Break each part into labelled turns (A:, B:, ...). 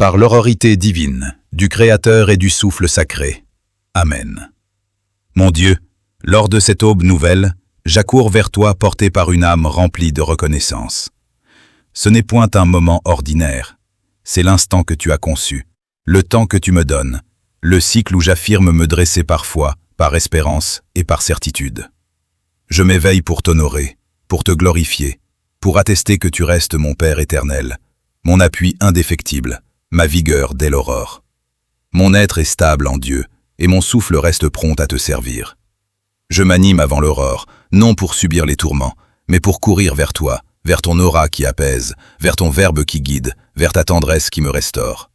A: par l'aurorité divine, du Créateur et du souffle sacré. Amen. Mon Dieu, lors de cette aube nouvelle, j'accours vers toi porté par une âme remplie de reconnaissance. Ce n'est point un moment ordinaire, c'est l'instant que tu as conçu, le temps que tu me donnes, le cycle où j'affirme me dresser parfois, par espérance et par certitude. Je m'éveille pour t'honorer, pour te glorifier, pour attester que tu restes mon Père éternel, mon appui indéfectible, ma vigueur dès l'aurore. Mon être est stable en Dieu, et mon souffle reste prompt à te servir. Je m'anime avant l'aurore, non pour subir les tourments, mais pour courir vers toi, vers ton aura qui apaise, vers ton verbe qui guide, vers ta tendresse qui me restaure.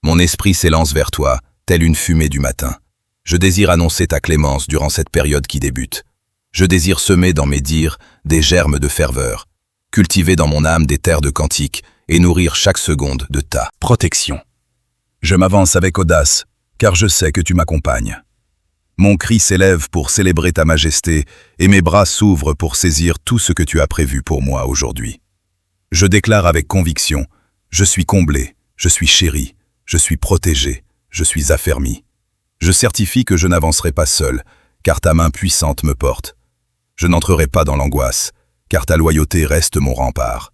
A: Mon esprit s'élance vers toi, telle une fumée du matin. Je désire annoncer ta clémence durant cette période qui débute. Je désire semer dans mes dires des germes de ferveur, cultiver dans mon âme des terres de cantiques et nourrir chaque seconde de ta protection. Je m'avance avec audace, car je sais que tu m'accompagnes. Mon cri s'élève pour célébrer ta majesté et mes bras s'ouvrent pour saisir tout ce que tu as prévu pour moi aujourd'hui. Je déclare avec conviction, je suis comblé, je suis chéri, je suis protégé, je suis affermi. Je certifie que je n'avancerai pas seul, car ta main puissante me porte. Je n'entrerai pas dans l'angoisse, car ta loyauté reste mon rempart.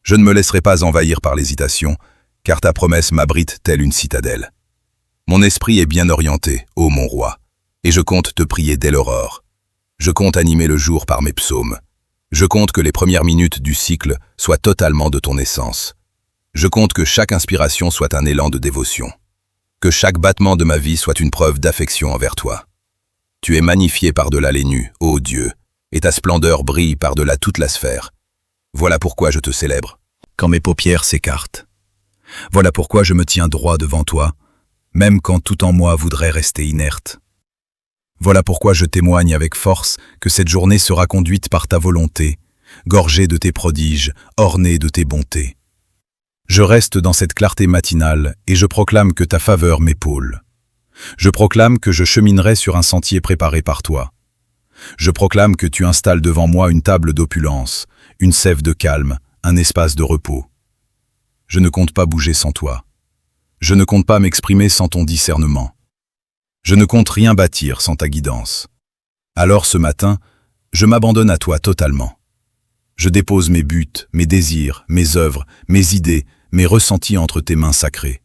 A: Je ne me laisserai pas envahir par l'hésitation, car ta promesse m'abrite telle une citadelle. Mon esprit est bien orienté, ô mon roi, et je compte te prier dès l'aurore. Je compte animer le jour par mes psaumes. Je compte que les premières minutes du cycle soient totalement de ton essence. Je compte que chaque inspiration soit un élan de dévotion. Que chaque battement de ma vie soit une preuve d'affection envers toi. Tu es magnifié par-delà les nues, ô Dieu, et ta splendeur brille par-delà toute la sphère. Voilà pourquoi je te célèbre, quand mes paupières s'écartent. Voilà pourquoi je me tiens droit devant toi, même quand tout en moi voudrait rester inerte. Voilà pourquoi je témoigne avec force que cette journée sera conduite par ta volonté, gorgée de tes prodiges, ornée de tes bontés. Je reste dans cette clarté matinale et je proclame que ta faveur m'épaule. Je proclame que je cheminerai sur un sentier préparé par toi. Je proclame que tu installes devant moi une table d'opulence, une sève de calme, un espace de repos. Je ne compte pas bouger sans toi. Je ne compte pas m'exprimer sans ton discernement. Je ne compte rien bâtir sans ta guidance. Alors ce matin, je m'abandonne à toi totalement. Je dépose mes buts, mes désirs, mes œuvres, mes idées, mes ressentis entre tes mains sacrées.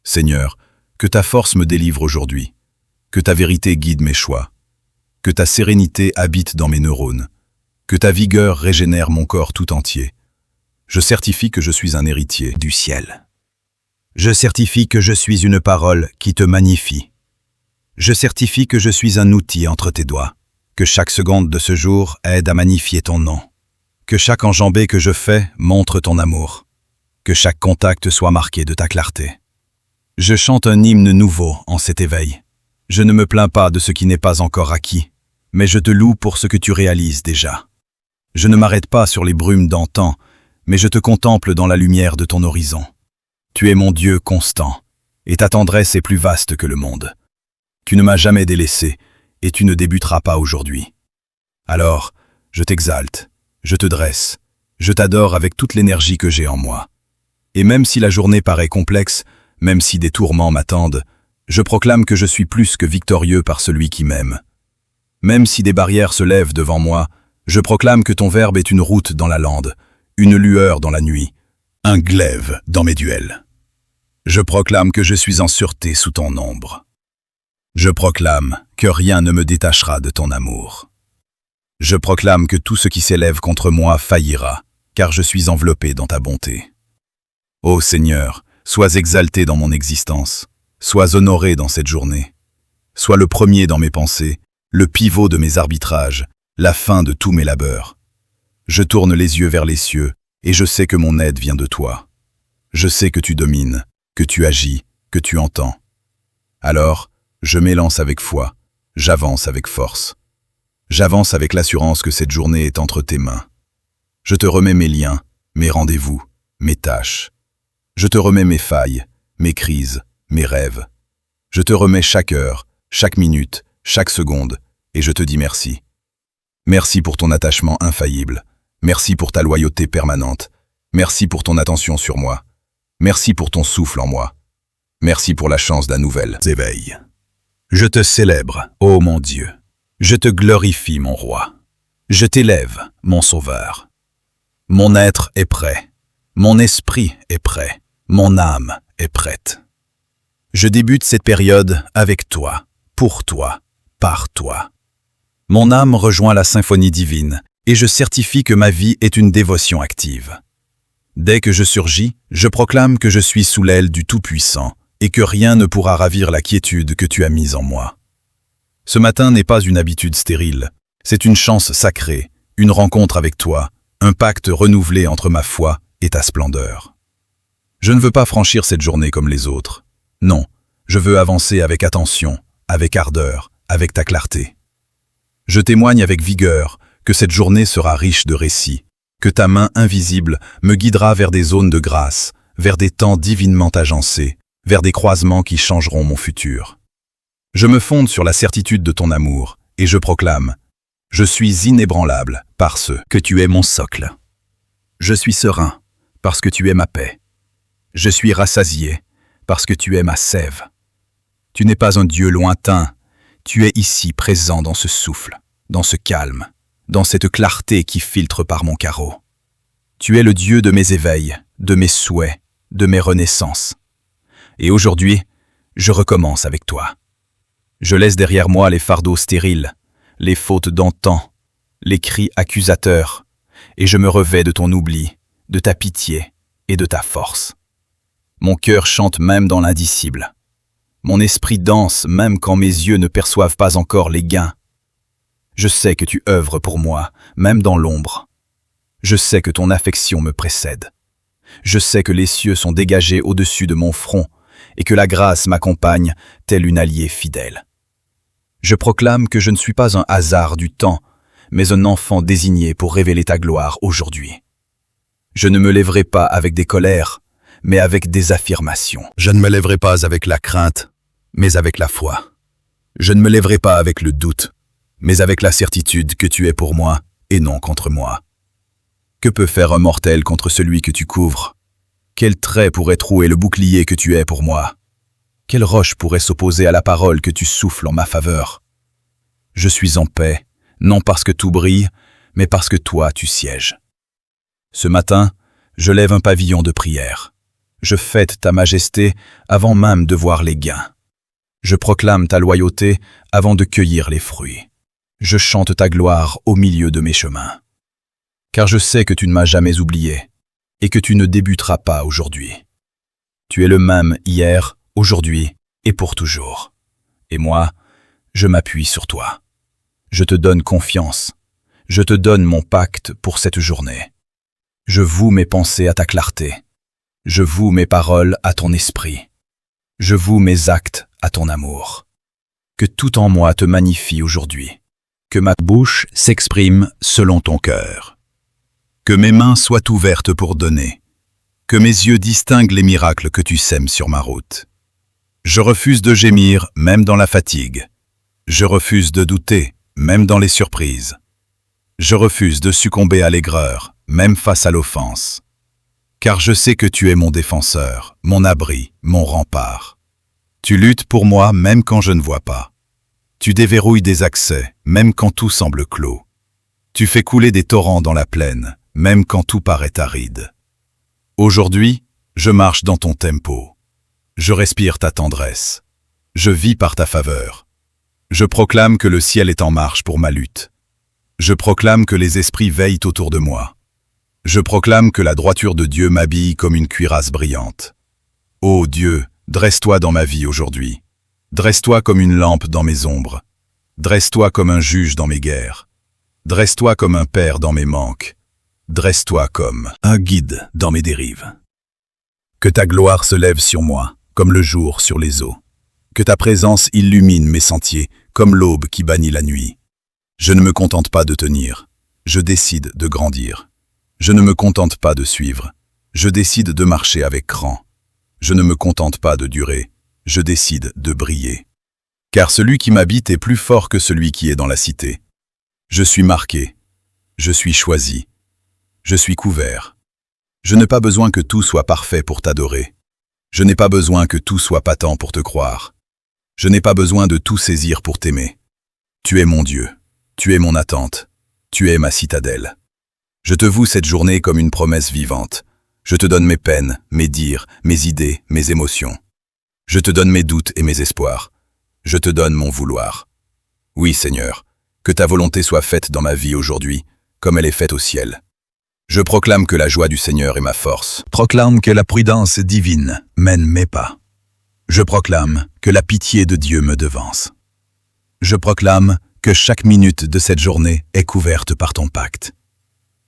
A: Seigneur, que ta force me délivre aujourd'hui, que ta vérité guide mes choix, que ta sérénité habite dans mes neurones, que ta vigueur régénère mon corps tout entier. Je certifie que je suis un héritier du ciel. Je certifie que je suis une parole qui te magnifie. Je certifie que je suis un outil entre tes doigts, que chaque seconde de ce jour aide à magnifier ton nom, que chaque enjambée que je fais montre ton amour, que chaque contact soit marqué de ta clarté. Je chante un hymne nouveau en cet éveil. Je ne me plains pas de ce qui n'est pas encore acquis, mais je te loue pour ce que tu réalises déjà. Je ne m'arrête pas sur les brumes d'antan, mais je te contemple dans la lumière de ton horizon. Tu es mon Dieu constant, et ta tendresse est plus vaste que le monde. Tu ne m'as jamais délaissé, et tu ne débuteras pas aujourd'hui. Alors, je t'exalte, je te dresse, je t'adore avec toute l'énergie que j'ai en moi. Et même si la journée paraît complexe, même si des tourments m'attendent, je proclame que je suis plus que victorieux par celui qui m'aime. Même si des barrières se lèvent devant moi, je proclame que ton verbe est une route dans la lande, une lueur dans la nuit, un glaive dans mes duels. Je proclame que je suis en sûreté sous ton ombre. Je proclame que rien ne me détachera de ton amour. Je proclame que tout ce qui s'élève contre moi faillira, car je suis enveloppé dans ta bonté. Ô Seigneur, sois exalté dans mon existence, sois honoré dans cette journée. Sois le premier dans mes pensées, le pivot de mes arbitrages, la fin de tous mes labeurs. Je tourne les yeux vers les cieux, et je sais que mon aide vient de toi. Je sais que tu domines, que tu agis, que tu entends. Alors, je m'élance avec foi, j'avance avec force. J'avance avec l'assurance que cette journée est entre tes mains. Je te remets mes liens, mes rendez-vous, mes tâches. Je te remets mes failles, mes crises, mes rêves. Je te remets chaque heure, chaque minute, chaque seconde, et je te dis merci. Merci pour ton attachement infaillible. Merci pour ta loyauté permanente. Merci pour ton attention sur moi. Merci pour ton souffle en moi. Merci pour la chance d'un nouvel éveil. Je te célèbre, ô mon Dieu. Je te glorifie, mon roi. Je t'élève, mon sauveur. Mon être est prêt. Mon esprit est prêt. Mon âme est prête. Je débute cette période avec toi, pour toi, par toi. Mon âme rejoint la symphonie divine et je certifie que ma vie est une dévotion active. Dès que je surgis, je proclame que je suis sous l'aile du Tout-Puissant et que rien ne pourra ravir la quiétude que tu as mise en moi. Ce matin n'est pas une habitude stérile, c'est une chance sacrée, une rencontre avec toi, un pacte renouvelé entre ma foi et ta splendeur. Je ne veux pas franchir cette journée comme les autres. Non, je veux avancer avec attention, avec ardeur, avec ta clarté. Je témoigne avec vigueur que cette journée sera riche de récits, que ta main invisible me guidera vers des zones de grâce, vers des temps divinement agencés, vers des croisements qui changeront mon futur. Je me fonde sur la certitude de ton amour et je proclame « Je suis inébranlable parce que tu es mon socle. Je suis serein parce que tu es ma paix. Je suis rassasié parce que tu es ma sève. Tu n'es pas un Dieu lointain, tu es ici présent dans ce souffle, dans ce calme, dans cette clarté qui filtre par mon carreau. Tu es le Dieu de mes éveils, de mes souhaits, de mes renaissances. Et aujourd'hui, je recommence avec toi. Je laisse derrière moi les fardeaux stériles, les fautes d'antan, les cris accusateurs, et je me revêts de ton oubli, de ta pitié et de ta force. Mon cœur chante même dans l'indicible. Mon esprit danse même quand mes yeux ne perçoivent pas encore les gains. Je sais que tu œuvres pour moi, même dans l'ombre. Je sais que ton affection me précède. Je sais que les cieux sont dégagés au-dessus de mon front et que la grâce m'accompagne telle une alliée fidèle. Je proclame que je ne suis pas un hasard du temps, mais un enfant désigné pour révéler ta gloire aujourd'hui. Je ne me lèverai pas avec des colères, mais avec des affirmations. Je ne me lèverai pas avec la crainte, mais avec la foi. Je ne me lèverai pas avec le doute, mais avec la certitude que tu es pour moi et non contre moi. Que peut faire un mortel contre celui que tu couvres? Quel trait pourrait trouer le bouclier que tu es pour moi? Quelle roche pourrait s'opposer à la parole que tu souffles en ma faveur? Je suis en paix, non parce que tout brille, mais parce que toi tu sièges. Ce matin, je lève un pavillon de prière. Je fête ta majesté avant même de voir les gains. Je proclame ta loyauté avant de cueillir les fruits. Je chante ta gloire au milieu de mes chemins. Car je sais que tu ne m'as jamais oublié et que tu ne débuteras pas aujourd'hui. Tu es le même hier, aujourd'hui et pour toujours. Et moi, je m'appuie sur toi. Je te donne confiance. Je te donne mon pacte pour cette journée. Je voue mes pensées à ta clarté. Je voue mes paroles à ton esprit. Je voue mes actes à ton amour. Que tout en moi te magnifie aujourd'hui. Que ma bouche s'exprime selon ton cœur. Que mes mains soient ouvertes pour donner. Que mes yeux distinguent les miracles que tu sèmes sur ma route. Je refuse de gémir, même dans la fatigue. Je refuse de douter, même dans les surprises. Je refuse de succomber à l'aigreur, même face à l'offense. Car je sais que tu es mon défenseur, mon abri, mon rempart. Tu luttes pour moi même quand je ne vois pas. Tu déverrouilles des accès, même quand tout semble clos. Tu fais couler des torrents dans la plaine, même quand tout paraît aride. Aujourd'hui, je marche dans ton tempo. Je respire ta tendresse. Je vis par ta faveur. Je proclame que le ciel est en marche pour ma lutte. Je proclame que les esprits veillent autour de moi. Je proclame que la droiture de Dieu m'habille comme une cuirasse brillante. Ô Dieu, dresse-toi dans ma vie aujourd'hui. Dresse-toi comme une lampe dans mes ombres. Dresse-toi comme un juge dans mes guerres. Dresse-toi comme un père dans mes manques. Dresse-toi comme un guide dans mes dérives. Que ta gloire se lève sur moi, comme le jour sur les eaux. Que ta présence illumine mes sentiers, comme l'aube qui bannit la nuit. Je ne me contente pas de tenir, je décide de grandir. Je ne me contente pas de suivre, je décide de marcher avec cran. Je ne me contente pas de durer, je décide de briller. Car celui qui m'habite est plus fort que celui qui est dans la cité. Je suis marqué, je suis choisi, je suis couvert. Je n'ai pas besoin que tout soit parfait pour t'adorer. Je n'ai pas besoin que tout soit patent pour te croire. Je n'ai pas besoin de tout saisir pour t'aimer. Tu es mon Dieu, tu es mon attente, tu es ma citadelle. Je te voue cette journée comme une promesse vivante. Je te donne mes peines, mes dires, mes idées, mes émotions. Je te donne mes doutes et mes espoirs. Je te donne mon vouloir. Oui, Seigneur, que ta volonté soit faite dans ma vie aujourd'hui, comme elle est faite au ciel. Je proclame que la joie du Seigneur est ma force. Proclame que la prudence divine mène mes pas. Je proclame que la pitié de Dieu me devance. Je proclame que chaque minute de cette journée est couverte par ton pacte.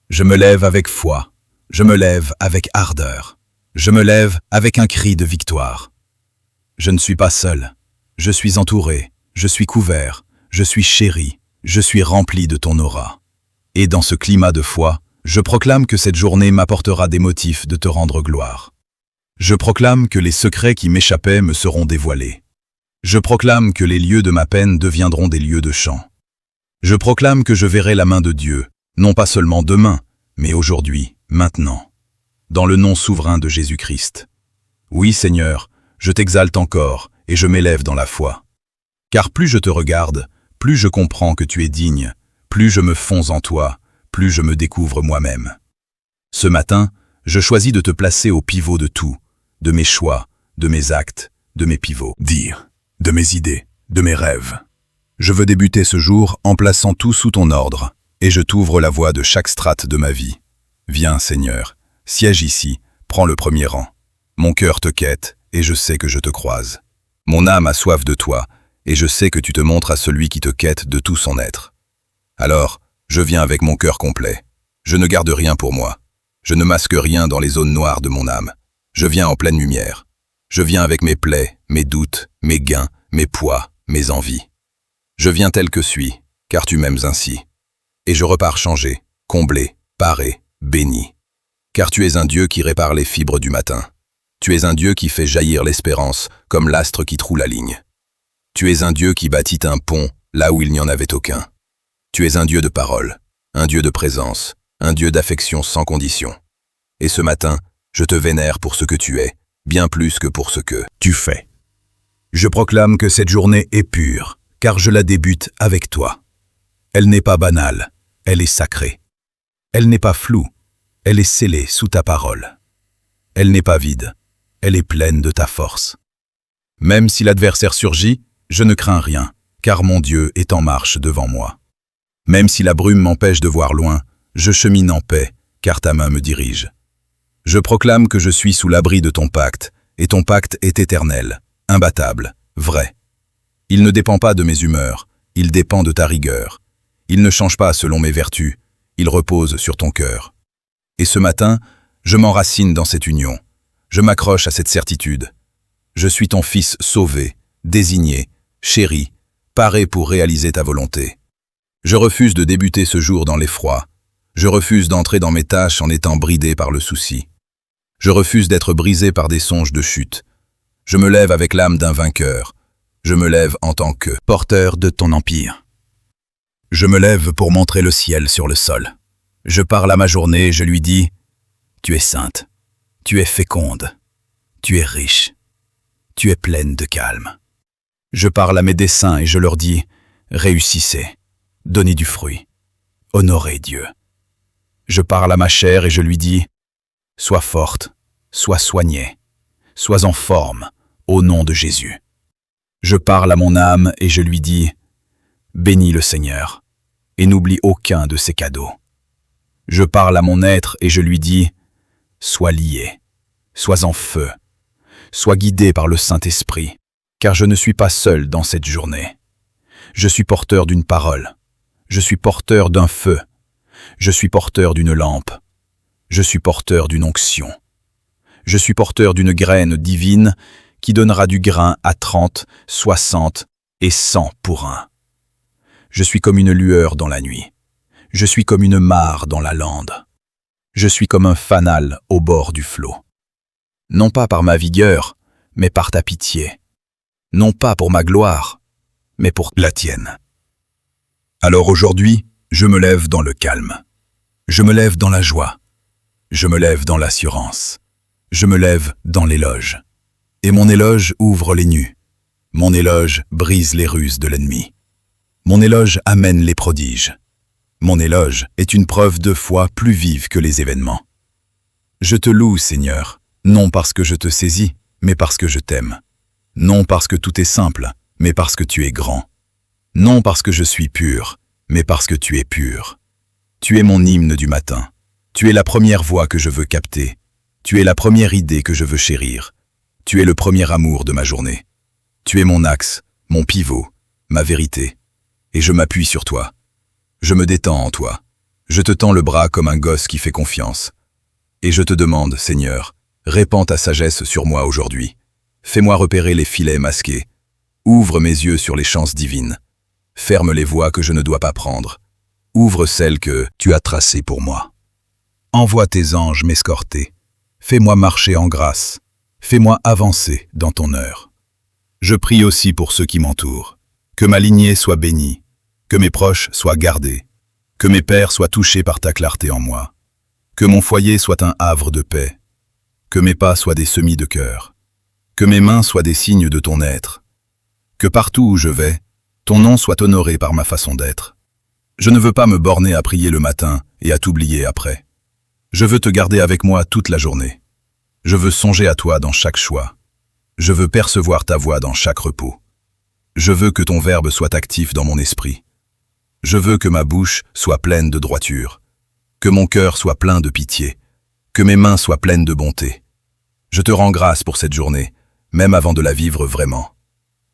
A: Je me lève avec foi, je me lève avec ardeur, je me lève avec un cri de victoire. Je ne suis pas seul, je suis entouré, je suis couvert, je suis chéri, je suis rempli de ton aura. Et dans ce climat de foi, je proclame que cette journée m'apportera des motifs de te rendre gloire. Je proclame que les secrets qui m'échappaient me seront dévoilés. Je proclame que les lieux de ma peine deviendront des lieux de chant. Je proclame que je verrai la main de Dieu, non pas seulement demain, mais aujourd'hui, maintenant, dans le nom souverain de Jésus-Christ. Oui, Seigneur, je t'exalte encore et je m'élève dans la foi. Car plus je te regarde, plus je comprends que tu es digne, plus je me fonds en toi, plus je me découvre moi-même. Ce matin, je choisis de te placer au pivot de tout, de mes choix, de mes actes, de mes pivots. Dire, de mes idées, de mes rêves. Je veux débuter ce jour en plaçant tout sous ton ordre, et je t'ouvre la voie de chaque strate de ma vie. Viens, Seigneur, siège ici, prends le premier rang. Mon cœur te quête, et je sais que je te croise. Mon âme a soif de toi, et je sais que tu te montres à celui qui te quête de tout son être. Alors, je viens avec mon cœur complet. Je ne garde rien pour moi. Je ne masque rien dans les zones noires de mon âme. Je viens en pleine lumière. Je viens avec mes plaies, mes doutes, mes gains, mes poids, mes envies. Je viens tel que suis, car tu m'aimes ainsi. Et je repars changé, comblé, paré, béni. Car tu es un Dieu qui répare les fibres du matin. Tu es un Dieu qui fait jaillir l'espérance, comme l'astre qui troue la ligne. Tu es un Dieu qui bâtit un pont là où il n'y en avait aucun. Tu es un Dieu de parole, un Dieu de présence, un Dieu d'affection sans condition. Et ce matin, je te vénère pour ce que tu es, bien plus que pour ce que tu fais. Je proclame que cette journée est pure, car je la débute avec toi. Elle n'est pas banale, elle est sacrée. Elle n'est pas floue, elle est scellée sous ta parole. Elle n'est pas vide, elle est pleine de ta force. Même si l'adversaire surgit, je ne crains rien, car mon Dieu est en marche devant moi. Même si la brume m'empêche de voir loin, je chemine en paix, car ta main me dirige. Je proclame que je suis sous l'abri de ton pacte, et ton pacte est éternel, imbattable, vrai. Il ne dépend pas de mes humeurs, il dépend de ta rigueur. Il ne change pas selon mes vertus, il repose sur ton cœur. Et ce matin, je m'enracine dans cette union. Je m'accroche à cette certitude. Je suis ton fils sauvé, désigné, chéri, paré pour réaliser ta volonté. Je refuse de débuter ce jour dans l'effroi. Je refuse d'entrer dans mes tâches en étant bridé par le souci. Je refuse d'être brisé par des songes de chute. Je me lève avec l'âme d'un vainqueur. Je me lève en tant que porteur de ton empire. Je me lève pour montrer le ciel sur le sol. Je parle à ma journée et je lui dis « Tu es sainte, tu es féconde, tu es riche, tu es pleine de calme. » Je parle à mes desseins et je leur dis « Réussissez, donnez du fruit, honorez Dieu. » Je parle à ma chair et je lui dis « Sois forte, sois soignée, sois en forme, au nom de Jésus. » Je parle à mon âme et je lui dis « Bénis le Seigneur, et n'oublie aucun de ses cadeaux. » Je parle à mon être et je lui dis « Sois lié, sois en feu, sois guidé par le Saint-Esprit, car je ne suis pas seul dans cette journée. Je suis porteur d'une parole, je suis porteur d'un feu, je suis porteur d'une lampe, je suis porteur d'une onction. Je suis porteur d'une graine divine qui donnera du grain à 30, 60 et 100 pour un. Je suis comme une lueur dans la nuit. Je suis comme une mare dans la lande. Je suis comme un fanal au bord du flot. Non pas par ma vigueur, mais par ta pitié. Non pas pour ma gloire, mais pour la tienne. Alors aujourd'hui, je me lève dans le calme. Je me lève dans la joie. Je me lève dans l'assurance. Je me lève dans l'éloge. Et mon éloge ouvre les nus. Mon éloge brise les ruses de l'ennemi. Mon éloge amène les prodiges. Mon éloge est une preuve de foi plus vive que les événements. Je te loue, Seigneur, non parce que je te saisis, mais parce que je t'aime. Non parce que tout est simple, mais parce que tu es grand. Non parce que je suis pur, mais parce que tu es pur. Tu es mon hymne du matin. Tu es la première voix que je veux capter. Tu es la première idée que je veux chérir. Tu es le premier amour de ma journée. Tu es mon axe, mon pivot, ma vérité. Et je m'appuie sur toi. Je me détends en toi. Je te tends le bras comme un gosse qui fait confiance. Et je te demande, Seigneur, répands ta sagesse sur moi aujourd'hui. Fais-moi repérer les filets masqués. Ouvre mes yeux sur les chances divines. Ferme les voies que je ne dois pas prendre. Ouvre celles que tu as tracées pour moi. Envoie tes anges m'escorter. Fais-moi marcher en grâce. Fais-moi avancer dans ton heure. Je prie aussi pour ceux qui m'entourent. Que ma lignée soit bénie. Que mes proches soient gardés. Que mes pères soient touchés par ta clarté en moi. Que mon foyer soit un havre de paix. Que mes pas soient des semis de cœur. Que mes mains soient des signes de ton être. Que partout où je vais, ton nom soit honoré par ma façon d'être. Je ne veux pas me borner à prier le matin et à t'oublier après. Je veux te garder avec moi toute la journée. Je veux songer à toi dans chaque choix. Je veux percevoir ta voix dans chaque repos. Je veux que ton verbe soit actif dans mon esprit. Je veux que ma bouche soit pleine de droiture, que mon cœur soit plein de pitié, que mes mains soient pleines de bonté. Je te rends grâce pour cette journée, même avant de la vivre vraiment.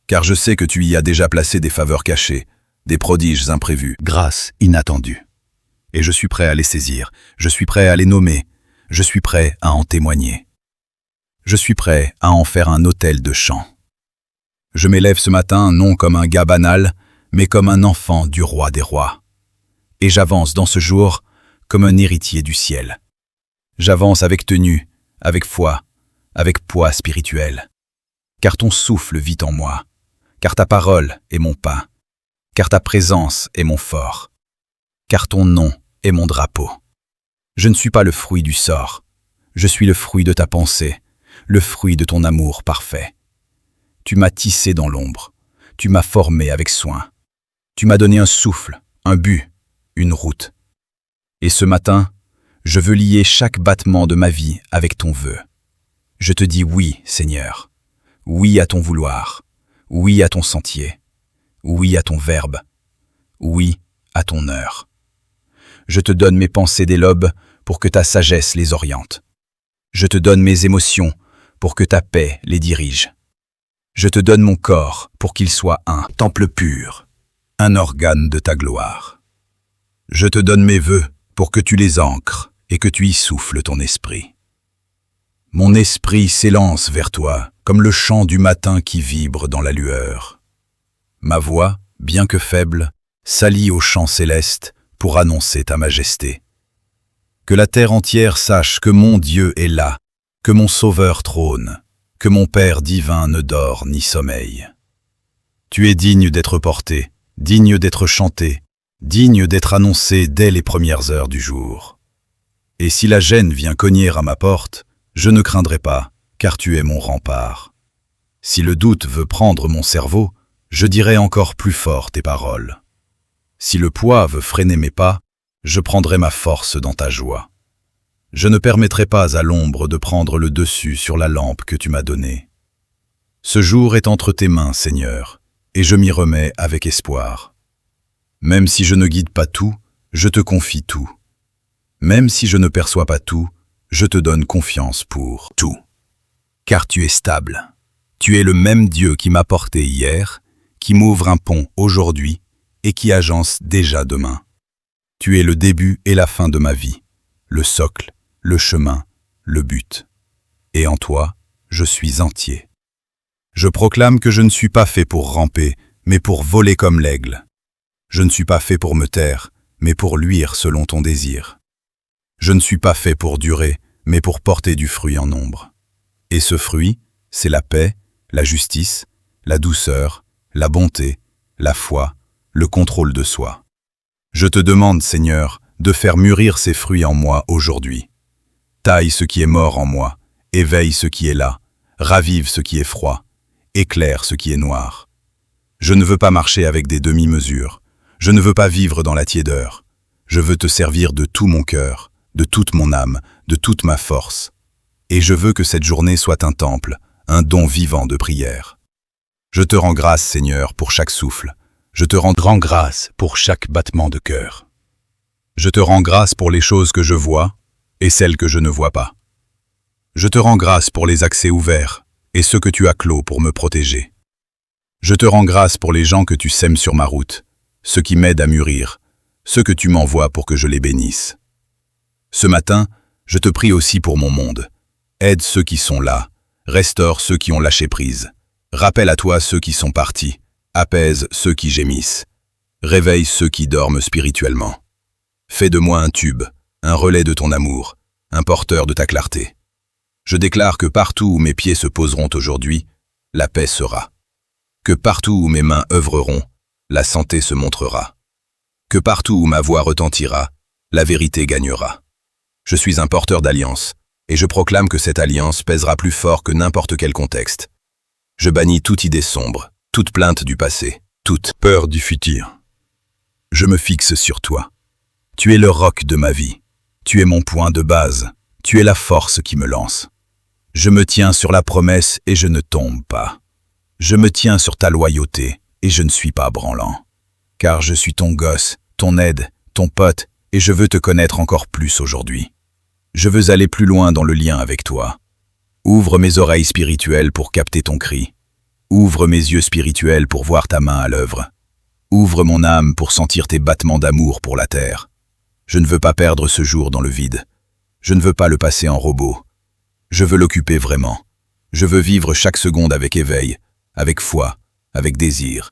A: Car je sais que tu y as déjà placé des faveurs cachées, des prodiges imprévus, grâces inattendues. Et je suis prêt à les saisir, je suis prêt à les nommer, je suis prêt à en témoigner. Je suis prêt à en faire un autel de chant. Je m'élève ce matin non comme un gars banal, mais comme un enfant du roi des rois. Et j'avance dans ce jour comme un héritier du ciel. J'avance avec tenue, avec foi, avec poids spirituel. Car ton souffle vit en moi, car ta parole est mon pain, car ta présence est mon fort, car ton nom est mon drapeau. Je ne suis pas le fruit du sort, je suis le fruit de ta pensée, le fruit de ton amour parfait. Tu m'as tissé dans l'ombre, tu m'as formé avec soin. Tu m'as donné un souffle, un but, une route. Et ce matin, je veux lier chaque battement de ma vie avec ton vœu. Je te dis oui, Seigneur. Oui à ton vouloir. Oui à ton sentier. Oui à ton verbe. Oui à ton heure. Je te donne mes pensées des lobes pour que ta sagesse les oriente. Je te donne mes émotions pour que ta paix les dirige. Je te donne mon corps pour qu'il soit un temple pur, un organe de ta gloire. Je te donne mes vœux pour que tu les ancres et que tu y souffles ton esprit. Mon esprit s'élance vers toi comme le chant du matin qui vibre dans la lueur. Ma voix, bien que faible, s'allie au chant céleste pour annoncer ta majesté. Que la terre entière sache que mon Dieu est là, que mon Sauveur trône, que mon Père divin ne dort ni sommeille. Tu es digne d'être porté, digne d'être chanté, digne d'être annoncé dès les premières heures du jour. Et si la gêne vient cogner à ma porte, je ne craindrai pas, car tu es mon rempart. Si le doute veut prendre mon cerveau, je dirai encore plus fort tes paroles. Si le poids veut freiner mes pas, je prendrai ma force dans ta joie. Je ne permettrai pas à l'ombre de prendre le dessus sur la lampe que tu m'as donnée. Ce jour est entre tes mains, Seigneur, et je m'y remets avec espoir. Même si je ne guide pas tout, je te confie tout. Même si je ne perçois pas tout, je te donne confiance pour tout. Car tu es stable. Tu es le même Dieu qui m'a porté hier, qui m'ouvre un pont aujourd'hui et qui agence déjà demain. Tu es le début et la fin de ma vie, le socle, le chemin, le but. Et en toi, je suis entier. Je proclame que je ne suis pas fait pour ramper, mais pour voler comme l'aigle. Je ne suis pas fait pour me taire, mais pour luire selon ton désir. Je ne suis pas fait pour durer, mais pour porter du fruit en nombre. Et ce fruit, c'est la paix, la justice, la douceur, la bonté, la foi, le contrôle de soi. Je te demande, Seigneur, de faire mûrir ces fruits en moi aujourd'hui. Taille ce qui est mort en moi, éveille ce qui est là, ravive ce qui est froid, éclaire ce qui est noir. Je ne veux pas marcher avec des demi-mesures, je ne veux pas vivre dans la tiédeur. Je veux te servir de tout mon cœur, de toute mon âme, de toute ma force. Et je veux que cette journée soit un temple, un don vivant de prière. Je te rends grâce, Seigneur, pour chaque souffle. Je te rends grâce pour chaque battement de cœur. Je te rends grâce pour les choses que je vois et celles que je ne vois pas. Je te rends grâce pour les accès ouverts et ceux que tu as clos pour me protéger. Je te rends grâce pour les gens que tu sèmes sur ma route, ceux qui m'aident à mûrir, ceux que tu m'envoies pour que je les bénisse. Ce matin, je te prie aussi pour mon monde. Aide ceux qui sont là, restaure ceux qui ont lâché prise. Rappelle à toi ceux qui sont partis, apaise ceux qui gémissent. Réveille ceux qui dorment spirituellement. Fais de moi un tube, un relais de ton amour, un porteur de ta clarté. Je déclare que partout où mes pieds se poseront aujourd'hui, la paix sera. Que partout où mes mains œuvreront, la santé se montrera. Que partout où ma voix retentira, la vérité gagnera. Je suis un porteur d'alliance, et je proclame que cette alliance pèsera plus fort que n'importe quel contexte. Je bannis toute idée sombre, toute plainte du passé, toute peur du futur. Je me fixe sur toi. Tu es le roc de ma vie. Tu es mon point de base. Tu es la force qui me lance. Je me tiens sur la promesse et je ne tombe pas. Je me tiens sur ta loyauté et je ne suis pas branlant. Car je suis ton gosse, ton aide, ton pote, et je veux te connaître encore plus aujourd'hui. Je veux aller plus loin dans le lien avec toi. Ouvre mes oreilles spirituelles pour capter ton cri. Ouvre mes yeux spirituels pour voir ta main à l'œuvre. Ouvre mon âme pour sentir tes battements d'amour pour la terre. Je ne veux pas perdre ce jour dans le vide. Je ne veux pas le passer en robot. Je veux l'occuper vraiment. Je veux vivre chaque seconde avec éveil, avec foi, avec désir.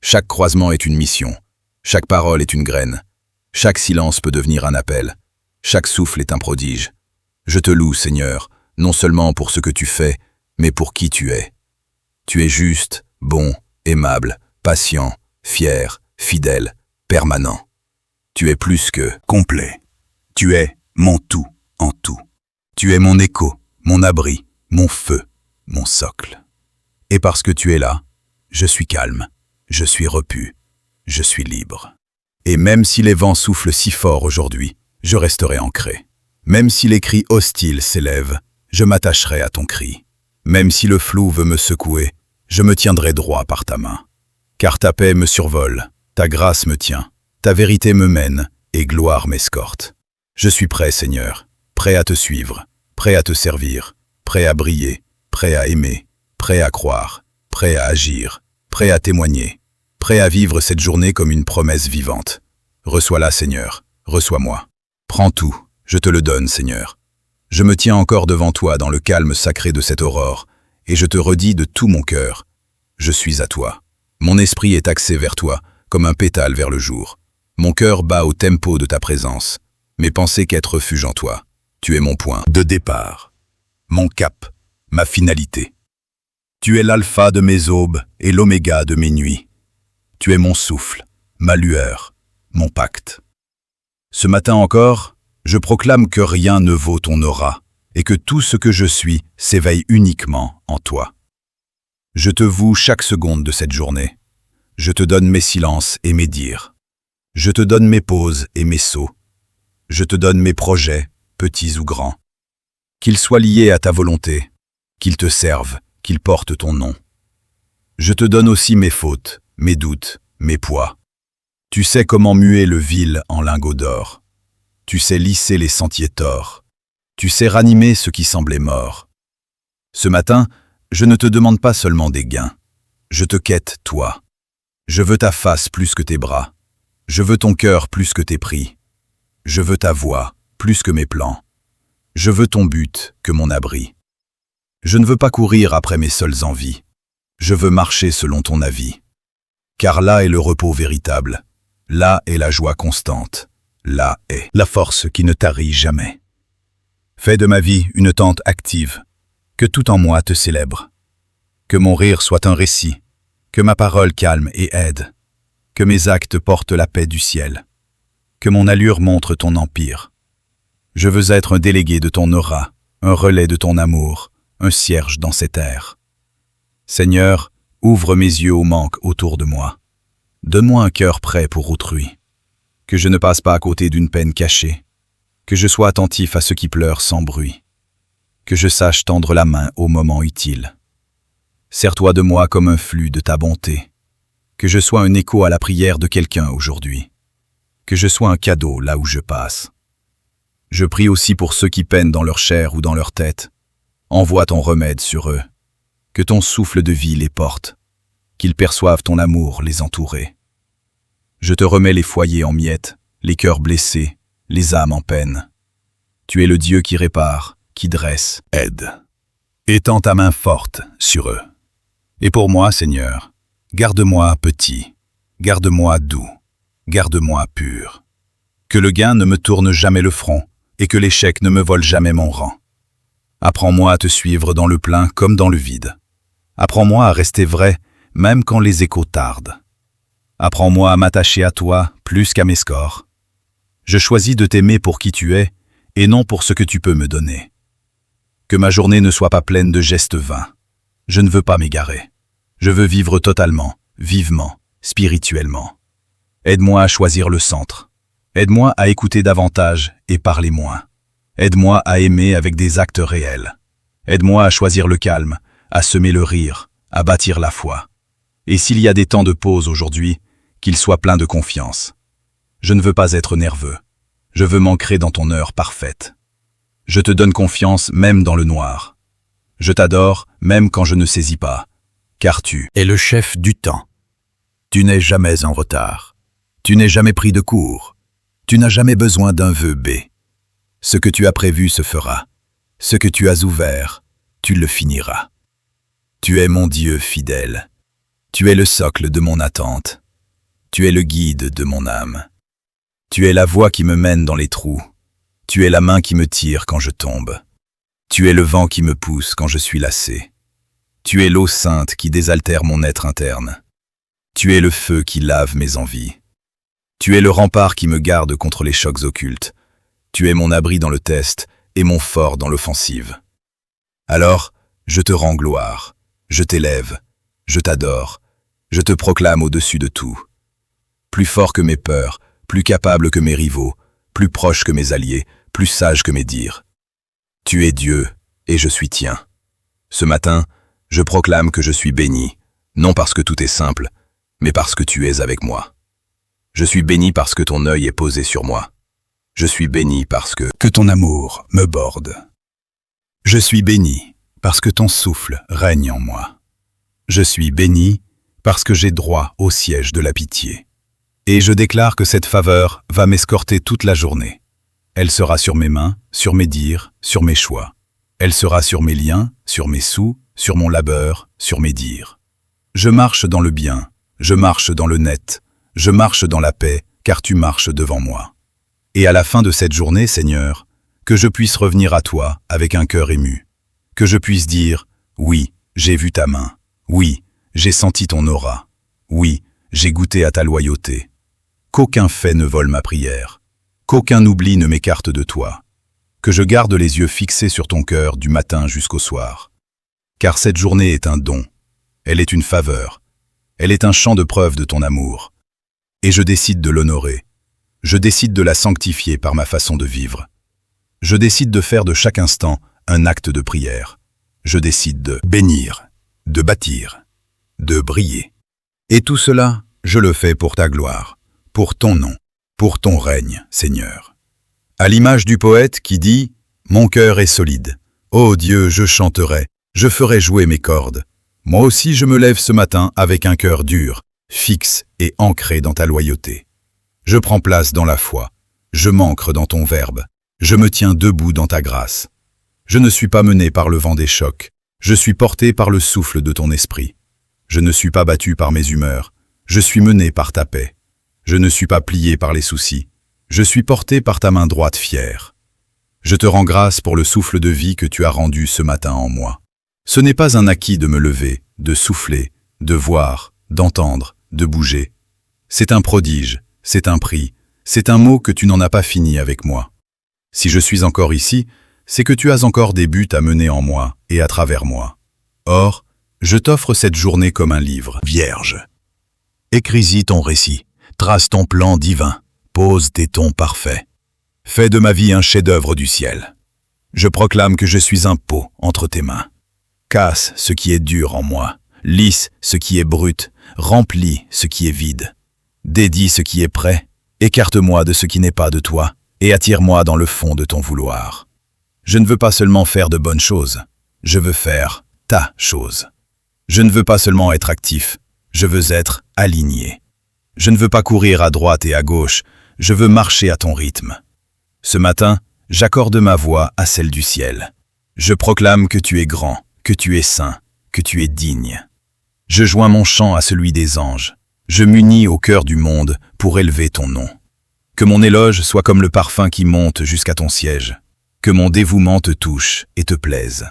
A: Chaque croisement est une mission. Chaque parole est une graine. Chaque silence peut devenir un appel. Chaque souffle est un prodige. Je te loue, Seigneur, non seulement pour ce que tu fais, mais pour qui tu es. Tu es juste, bon, aimable, patient, fier, fidèle, permanent. Tu es plus que complet. Tu es mon tout en tout. Tu es mon écho, mon abri, mon feu, mon socle. Et parce que tu es là, je suis calme, je suis repu, je suis libre. Et même si les vents soufflent si fort aujourd'hui, je resterai ancré. Même si les cris hostiles s'élèvent, je m'attacherai à ton cri. Même si le flou veut me secouer, je me tiendrai droit par ta main. Car ta paix me survole, ta grâce me tient, ta vérité me mène et gloire m'escorte. Je suis prêt, Seigneur, prêt à te suivre, prêt à te servir, prêt à briller, prêt à aimer, prêt à croire, prêt à agir, prêt à témoigner, prêt à vivre cette journée comme une promesse vivante. Reçois-la, Seigneur, reçois-moi. Prends tout, je te le donne, Seigneur. Je me tiens encore devant toi dans le calme sacré de cette aurore, et je te redis de tout mon cœur, je suis à toi. Mon esprit est axé vers toi, comme un pétale vers le jour. Mon cœur bat au tempo de ta présence. Mes pensées quêtent refuge en toi. Tu es mon point de départ, mon cap, ma finalité. Tu es l'alpha de mes aubes et l'oméga de mes nuits. Tu es mon souffle, ma lueur, mon pacte. Ce matin encore, je proclame que rien ne vaut ton aura et que tout ce que je suis s'éveille uniquement en toi. Je te voue chaque seconde de cette journée. Je te donne mes silences et mes dires. Je te donne mes pauses et mes sauts. Je te donne mes projets, petits ou grands. Qu'ils soient liés à ta volonté, qu'ils te servent, qu'ils portent ton nom. Je te donne aussi mes fautes, mes doutes, mes poids. Tu sais comment muer le vil en lingots d'or. Tu sais lisser les sentiers tors. Tu sais ranimer ce qui semblait mort. Ce matin, je ne te demande pas seulement des gains. Je te quête, toi. Je veux ta face plus que tes bras. Je veux ton cœur plus que tes prix. Je veux ta voix plus que mes plans. Je veux ton but que mon abri. Je ne veux pas courir après mes seules envies. Je veux marcher selon ton avis. Car là est le repos véritable. Là est la joie constante. Là est la force qui ne tarit jamais. Fais de ma vie une tente active. Que tout en moi te célèbre. Que mon rire soit un récit. Que ma parole calme et aide. Que mes actes portent la paix du ciel. Que mon allure montre ton empire. Je veux être un délégué de ton aura, un relais de ton amour, un cierge dans cet air. Seigneur, ouvre mes yeux au manque autour de moi. Donne-moi un cœur prêt pour autrui. Que je ne passe pas à côté d'une peine cachée. Que je sois attentif à ceux qui pleurent sans bruit. Que je sache tendre la main au moment utile. Sers-toi de moi comme un flux de ta bonté. Que je sois un écho à la prière de quelqu'un aujourd'hui. Que je sois un cadeau là où je passe. Je prie aussi pour ceux qui peinent dans leur chair ou dans leur tête. Envoie ton remède sur eux. Que ton souffle de vie les porte. Qu'ils perçoivent ton amour les entourer. Je te remets les foyers en miettes, les cœurs blessés, les âmes en peine. Tu es le Dieu qui répare, qui dresse, aide. Étends ta main forte sur eux. Et pour moi, Seigneur, garde-moi petit, garde-moi doux, garde-moi pur. Que le gain ne me tourne jamais le front et que l'échec ne me vole jamais mon rang. Apprends-moi à te suivre dans le plein comme dans le vide. Apprends-moi à rester vrai, même quand les échos tardent. Apprends-moi à m'attacher à toi plus qu'à mes scores. Je choisis de t'aimer pour qui tu es et non pour ce que tu peux me donner. Que ma journée ne soit pas pleine de gestes vains. Je ne veux pas m'égarer. Je veux vivre totalement, vivement, spirituellement. Aide-moi à choisir le centre. Aide-moi à écouter davantage et parler moins. Aide-moi à aimer avec des actes réels. Aide-moi à choisir le calme, à semer le rire, à bâtir la foi. Et s'il y a des temps de pause aujourd'hui, qu'ils soient pleins de confiance. Je ne veux pas être nerveux. Je veux m'ancrer dans ton heure parfaite. Je te donne confiance même dans le noir. Je t'adore même quand je ne saisis pas, car tu es le chef du temps. Tu n'es jamais en retard. Tu n'es jamais pris de court. Tu n'as jamais besoin d'un vœu B. Ce que tu as prévu se fera. Ce que tu as ouvert, tu le finiras. Tu es mon Dieu fidèle. Tu es le socle de mon attente. Tu es le guide de mon âme. Tu es la voie qui me mène dans les trous. Tu es la main qui me tire quand je tombe. Tu es le vent qui me pousse quand je suis lassé. Tu es l'eau sainte qui désaltère mon être interne. Tu es le feu qui lave mes envies. Tu es le rempart qui me garde contre les chocs occultes. Tu es mon abri dans le test et mon fort dans l'offensive. Alors, je te rends gloire, je t'élève, je t'adore, je te proclame au-dessus de tout. Plus fort que mes peurs, plus capable que mes rivaux, plus proche que mes alliés, plus sage que mes dires. Tu es Dieu, et je suis tien. Ce matin, je proclame que je suis béni, non parce que tout est simple, mais parce que tu es avec moi. Je suis béni parce que ton œil est posé sur moi. Je suis béni parce que ton amour me borde. Je suis béni parce que ton souffle règne en moi. Je suis béni parce que j'ai droit au siège de la pitié. Et je déclare que cette faveur va m'escorter toute la journée. Elle sera sur mes mains, sur mes dires, sur mes choix. Elle sera sur mes liens, sur mes sous, sur mon labeur, sur mes dires. Je marche dans le bien, je marche dans le net, je marche dans la paix, car tu marches devant moi. Et à la fin de cette journée, Seigneur, que je puisse revenir à toi avec un cœur ému. Que je puisse dire, oui, j'ai vu ta main. Oui, j'ai senti ton aura. Oui, j'ai goûté à ta loyauté. Qu'aucun fait ne vole ma prière. Qu'aucun oubli ne m'écarte de toi. Que je garde les yeux fixés sur ton cœur du matin jusqu'au soir. Car cette journée est un don. Elle est une faveur. Elle est un chant de preuve de ton amour. Et je décide de l'honorer. Je décide de la sanctifier par ma façon de vivre. Je décide de faire de chaque instant un acte de prière. Je décide de bénir, de bâtir, de briller. Et tout cela, je le fais pour ta gloire, pour ton nom, pour ton règne, Seigneur. À l'image du poète qui dit « Mon cœur est solide. Ô Dieu, je chanterai, je ferai jouer mes cordes. Moi aussi je me lève ce matin avec un cœur dur, fixe et ancré dans ta loyauté. Je prends place dans la foi, je m'ancre dans ton verbe, je me tiens debout dans ta grâce. Je ne suis pas mené par le vent des chocs, je suis porté par le souffle de ton esprit. Je ne suis pas battu par mes humeurs, je suis mené par ta paix. Je ne suis pas plié par les soucis, je suis porté par ta main droite fière. Je te rends grâce pour le souffle de vie que tu as rendu ce matin en moi. Ce n'est pas un acquis de me lever, de souffler, de voir, d'entendre, de bouger. C'est un prodige, c'est un prix, c'est un mot que tu n'en as pas fini avec moi. Si je suis encore ici, c'est que tu as encore des buts à mener en moi et à travers moi. Or, je t'offre cette journée comme un livre vierge. Écris-y ton récit, trace ton plan divin, pose tes tons parfaits. Fais de ma vie un chef-d'œuvre du ciel. Je proclame que je suis un pot entre tes mains. Casse ce qui est dur en moi, lisse ce qui est brut, remplis ce qui est vide. Dédie ce qui est prêt, écarte-moi de ce qui n'est pas de toi, et attire-moi dans le fond de ton vouloir. Je ne veux pas seulement faire de bonnes choses, je veux faire ta chose. Je ne veux pas seulement être actif, je veux être aligné. Je ne veux pas courir à droite et à gauche, je veux marcher à ton rythme. Ce matin, j'accorde ma voix à celle du ciel. Je proclame que tu es grand, que tu es saint, que tu es digne. Je joins mon chant à celui des anges. Je m'unis au cœur du monde pour élever ton nom. Que mon éloge soit comme le parfum qui monte jusqu'à ton siège. Que mon dévouement te touche et te plaise.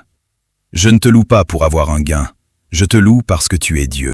A: Je ne te loue pas pour avoir un gain. Je te loue parce que tu es Dieu.